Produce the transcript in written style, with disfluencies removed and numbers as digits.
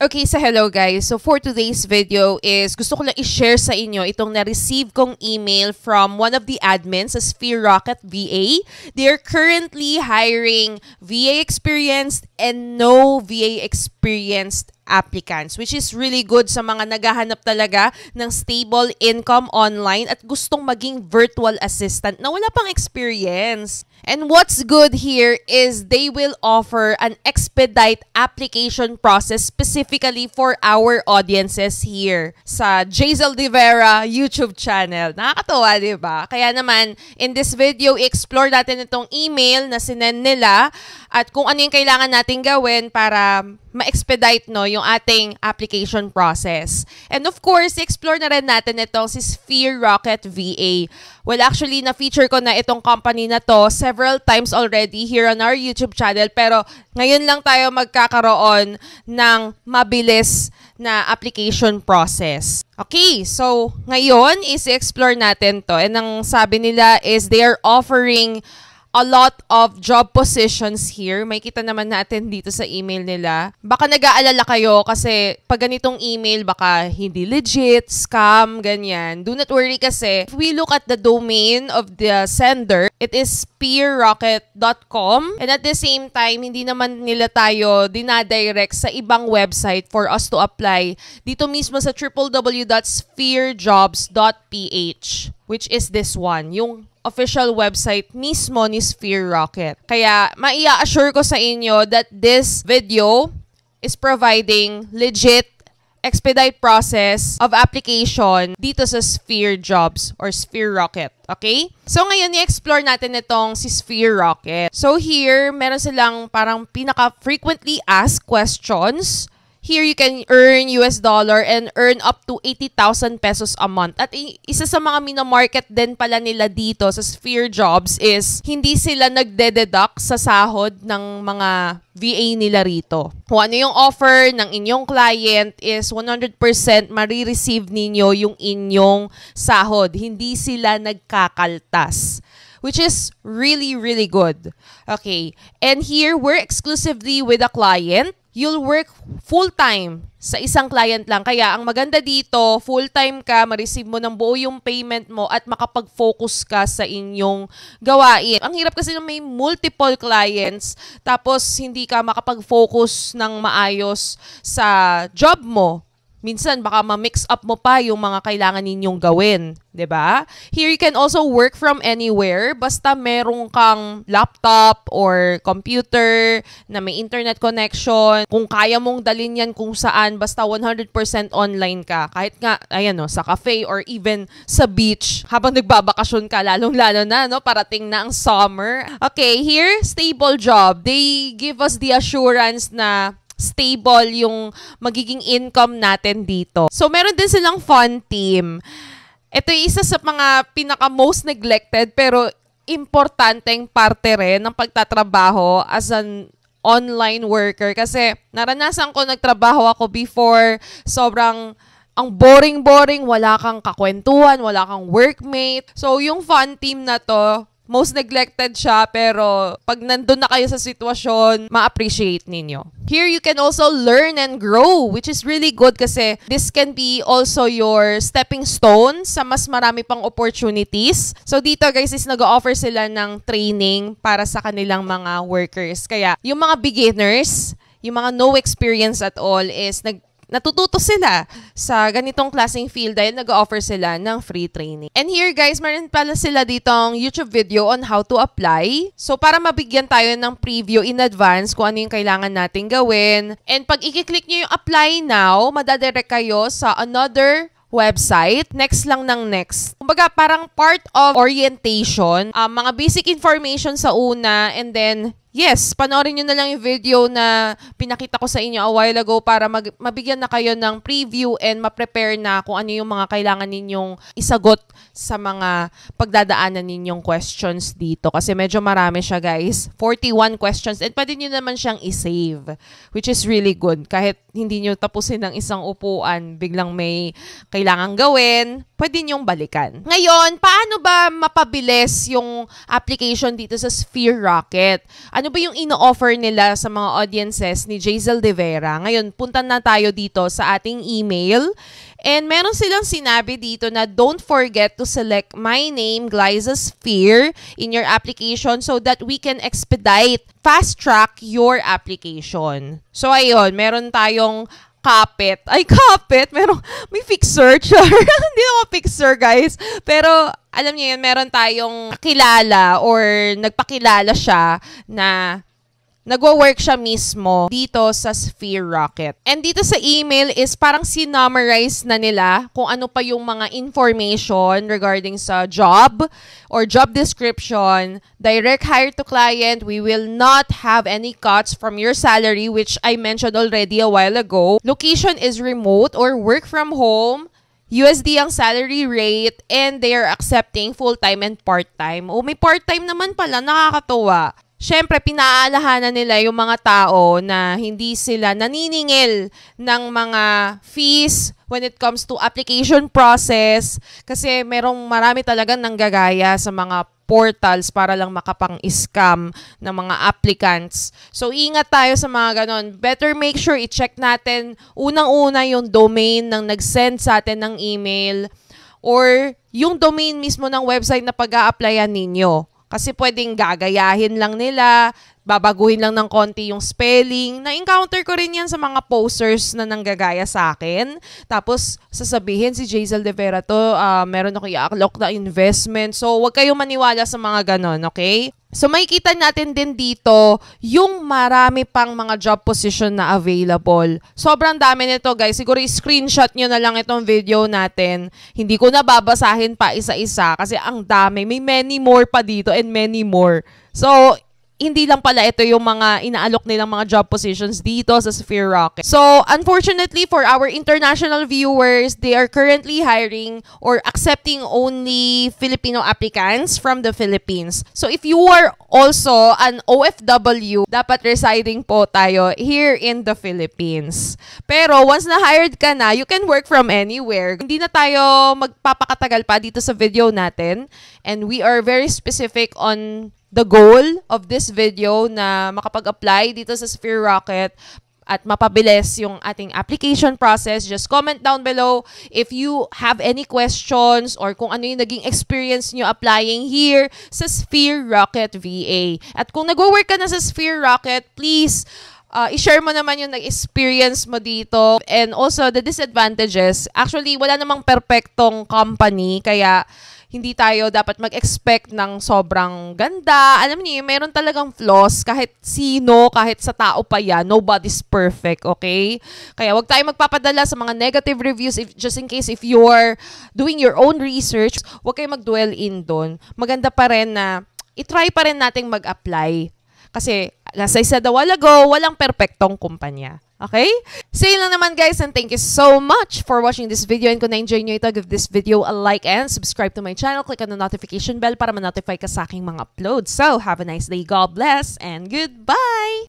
Okay, so hello guys. So for today's video is gusto ko lang i-share sa inyo itong na-receive kong email from one of the admins sa Sphere Rocket VA. They're currently hiring VA experienced and no VA experienced applicants, which is really good sa mga naghahanap talaga ng stable income online at gustong maging virtual assistant na wala pang experience. And what's good here is they will offer an expedite application process specifically for our audiences here sa Jazel De Vera YouTube channel. Nakakatawa, di ba? Kaya naman, in this video, i-explore natin itong email na sinend nila at kung ano yung kailangan natin gawin para ma-expedite yung ating application process. And of course, explore na rin natin itong si Sphere Rocket VA. Well, actually, na-feature ko na itong company na to several times already here on our YouTube channel. Pero ngayon lang tayo magkakaroon ng mabilis na application process. Okay, so ngayon is explore natin to. And ang sabi nila is they are offering a lot of job positions here. May kita naman natin dito sa email nila. Baka nag-aalala kayo kasi pag ganitong email, baka hindi legit, scam, ganyan. Do not worry kasi if we look at the domain of the sender, it is sphererocket.com. And at the same time, hindi naman nila tayo dinadirect sa ibang website for us to apply. Dito mismo sa www.spherejobs.ph, which is this one, yung official website mismo ni Sphere Rocket. Kaya, maia-assure ko sa inyo that this video is providing legit expedite process of application dito sa Sphere Jobs or Sphere Rocket. Okay? So, ngayon, i-explore natin itong si Sphere Rocket. So, here, meron silang parang pinaka-frequently asked questions. Here, you can earn US dollar and earn up to 80,000 pesos a month. At isa sa mga minamarket din pala nila dito sa Sphere Jobs is hindi sila nagde-deduct sa sahod ng mga VA nila rito. Kung ano yung offer ng inyong client is 100% marireceive ninyo yung inyong sahod. Hindi sila nagkakaltas, which is really, really good. Okay. And here, we're exclusively with a client. You'll work full-time sa isang client lang. Kaya ang maganda dito, full-time ka, ma-receive mo ng buo yung payment mo at makapag-focus ka sa inyong gawain. Ang hirap kasi na may multiple clients tapos hindi ka makapag-focus ng maayos sa job mo. Minsan, baka ma-mix up mo pa yung mga kailangan ninyong gawin. 'Di ba? Here, you can also work from anywhere. Basta merong kang laptop or computer na may internet connection. Kung kaya mong dalhin yan kung saan, basta 100% online ka. Kahit nga, ayan sa cafe or even sa beach. Habang nagbabakasyon ka, lalong-lalo na, parating na ang summer. Okay, here, stable job. They give us the assurance na stable yung magiging income natin dito. So, meron din silang fun team. Ito yung isa sa mga pinaka-most neglected pero importanteng parte rin ng pagtatrabaho as an online worker. Kasi naranasan ko, nagtrabaho ako before, sobrang ang boring-boring, wala kang kakwentuhan, wala kang workmate. So, yung fun team na to, most neglected siya, pero pag nandun na kayo sa sitwasyon, ma-appreciate ninyo. Here, you can also learn and grow, which is really good kasi this can be also your stepping stone sa mas marami pang opportunities. So, dito guys is nag-offer sila ng training para sa kanilang mga workers. Kaya, yung mga beginners, yung mga no experience at all is natututo sila sa ganitong klaseng field dahil nag-offer sila ng free training. And here guys, meron pala sila ditong YouTube video on how to apply. So para mabigyan tayo ng preview in advance kung ano yung kailangan natin gawin. And pag i-click nyo yung apply now, madadirect kayo sa another website. Next lang ng next. Kumbaga parang part of orientation, mga basic information sa una, and then yes, panoorin nyo na lang yung video na pinakita ko sa inyo a while ago para mabigyan na kayo ng preview and ma-prepare na kung ano yung mga kailangan ninyong isagot sa mga pagdadaanan ninyong questions dito. Kasi medyo marami siya guys. 41 questions and pwede nyo naman siyang i-save, which is really good. Kahit hindi nyo tapusin ng isang upuan, biglang may kailangan gawin, pwede nyong balikan. Ngayon, paano ba mapabilis yung application dito sa Sphere Rocket? Ano ba yung ino-offer nila sa mga audiences ni Jazel De Vera? Ngayon, punta na tayo dito sa ating email. And meron silang sinabi dito na don't forget to select my name, Glyza Sphere, in your application so that we can expedite, fast-track your application. So, ayun, meron tayong kapit. Ay, kapit! May fixer. Hindi ako fixer, guys. Pero, alam niyo yun, meron tayong kakilala or nagpakilala siya na nagwo-work siya mismo dito sa Sphere Rocket. And dito sa email is parang sinummarize na nila kung ano pa yung mga information regarding sa job or job description, direct hire to client, we will not have any cuts from your salary, which I mentioned already a while ago. Location is remote or work from home. USD ang salary rate and they are accepting full-time and part-time. O may part-time naman pala, nakakatuwa. Siyempre, pinaalahanan nila yung mga tao na hindi sila naniningil ng mga fees when it comes to application process kasi marami talagang nanggagaya sa mga portals para lang makapang-scam ng mga applicants. So, ingat tayo sa mga ganon. Better make sure i-check natin unang-una yung domain ng nag-send sa atin ng email or yung domain mismo ng website na pag-a-applyan ninyo. Kasi pwedeng gagayahin lang nila, babaguhin lang ng konti yung spelling. Na-encounter ko rin yan sa mga posters na nanggagaya sa akin. Tapos, sasabihin si Jazel De Vera to, meron ako i-unlock na investment. So, huwag kayong maniwala sa mga ganon, okay? So, makikita natin din dito yung marami pang mga job position na available. Sobrang dami nito, guys. Siguro i-screenshot nyo na lang itong video natin. Hindi ko na babasahin pa isa-isa kasi ang dami. May many more pa dito and many more. So, hindi lang pala ito yung mga inaalok nilang mga job positions dito sa Sphere Rocket. So, unfortunately for our international viewers, they are currently hiring or accepting only Filipino applicants from the Philippines. So, if you are also an OFW, dapat residing po tayo here in the Philippines. Pero, once na hired ka na, you can work from anywhere. Hindi na tayo magpapakatagal pa dito sa video natin. And we are very specific on the goal of this video na makapag-apply dito sa Sphere Rocket at mapabilis yung ating application process. Just comment down below if you have any questions or kung ano yung naging experience nyo applying here sa Sphere Rocket VA. At kung nag-work ka na sa Sphere Rocket, please i-share mo naman yung nag-experience mo dito and also the disadvantages. Actually, wala namang perfectong company kaya hindi tayo dapat mag-expect ng sobrang ganda. Alam niyo, meron talagang flaws kahit sino, kahit sa tao pa yan. Nobody's perfect, okay? Kaya wag tayo magpapadala sa mga negative reviews just in case if you're doing your own research, wag kayo mag-dwell in doon. Maganda pa rin na itry pa rin nating mag-apply. Kasi, as I said a while ago, walang perfectong kumpanya. Okay? So yun lang naman guys and thank you so much for watching this video and kung na-enjoy nyo ito, give this video a like and subscribe to my channel. Click on the notification bell para ma-notify ka sa aking mga uploads. So, have a nice day. God bless and goodbye!